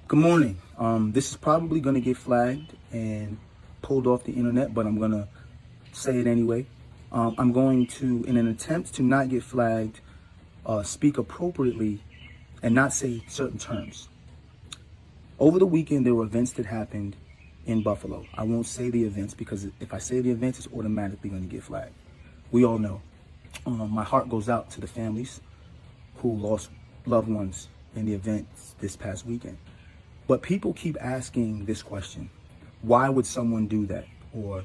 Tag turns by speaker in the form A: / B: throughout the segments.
A: Good morning. This is probably going to get flagged and pulled off the internet, but I'm going to say it anyway. I'm going to, in an attempt to not get flagged, speak appropriately and not say certain terms. Over the weekend, there were events that happened in Buffalo. I won't say the events because if I say the events, it's automatically going to get flagged. We all know. My heart goes out to the families who lost loved ones in the events this past weekend. But people keep asking this question: why would someone do that? Or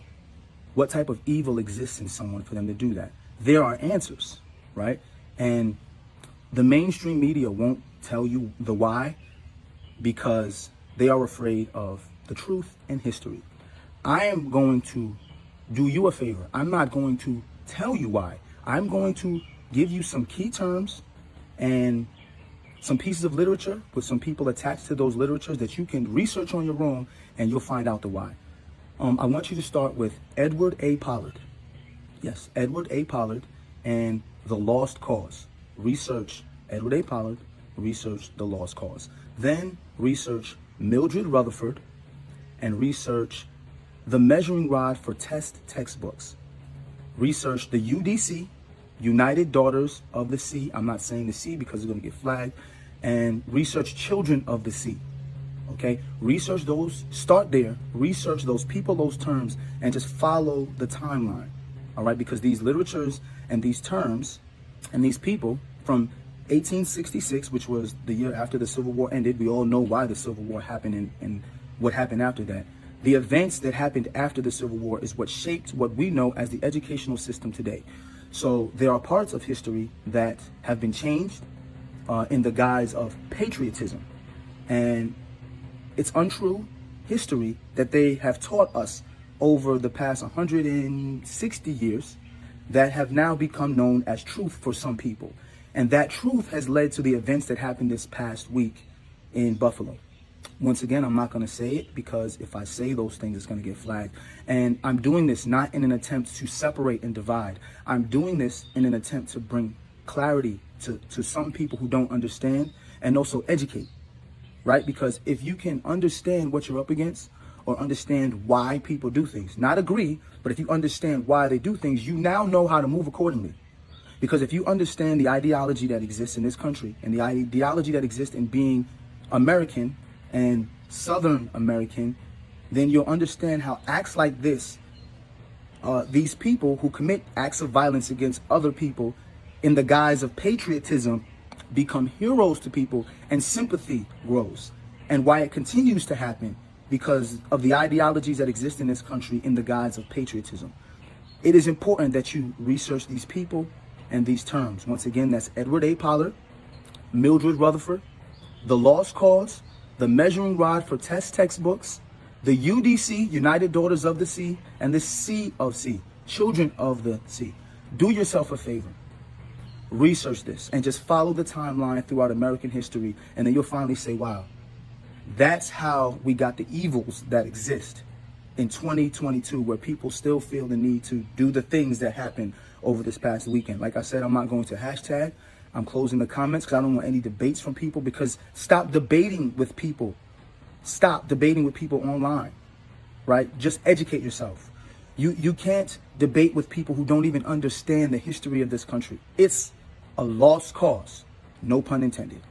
A: what type of evil exists in someone for them to do that? There are answers, right? And the mainstream media won't tell you the why because they are afraid of the truth and history. I am going to do you a favor. I'm not going to tell you why. I'm going to give you some key terms and some pieces of literature with some people attached to those literatures that you can research on your own, and you'll find out the why. I want you to start with Edward A. Pollard. Yes, Edward A. Pollard and The Lost Cause. Research Edward A. Pollard, research The Lost Cause. Then research Mildred Rutherford and research The Measuring Rod for Test Textbooks. Research the UDC, United Daughters of the Sea. I'm not saying the sea because it's going to get flagged. And research Children of the Sea. Okay? Research those, start there, research those people, those terms, and just follow the timeline. All right? Because these literatures and these terms and these people from 1866, which was the year after the Civil War ended, we all know why the Civil War happened and what happened after that. The events that happened after the Civil War is what shaped what we know as the educational system today. So there are parts of history that have been changed in the guise of patriotism. And it's untrue history that they have taught us over the past 160 years that have now become known as truth for some people. And that truth has led to the events that happened this past week in Buffalo. Once again, I'm not going to say it because if I say those things, it's going to get flagged. And I'm doing this not in an attempt to separate and divide. I'm doing this in an attempt to bring clarity to some people who don't understand and also educate, right? Because if you can understand what you're up against or understand why people do things, not agree, but if you understand why they do things, you now know how to move accordingly. Because if you understand the ideology that exists in this country and the ideology that exists in being American and Southern American, then you'll understand how acts like this, these people who commit acts of violence against other people in the guise of patriotism become heroes to people and sympathy grows. And why it continues to happen because of the ideologies that exist in this country in the guise of patriotism. It is important that you research these people and these terms. Once again, that's Edward A. Pollard, Mildred Rutherford, The Lost Cause, The Measuring Rod for Test Textbooks, the UDC, United Daughters of the Sea, and the Sea of Sea, Children of the Sea. Do yourself a favor. Research this and just follow the timeline throughout American history, and then you'll finally say, wow, that's how we got the evils that exist in 2022, where people still feel the need to do the things that happened over this past weekend. Like I said, I'm not going to hashtag. I'm closing the comments because I don't want any debates from people, because stop debating with people. Stop debating with people online, right? Just educate yourself. You can't debate with people who don't even understand the history of this country. It's a lost cause, no pun intended.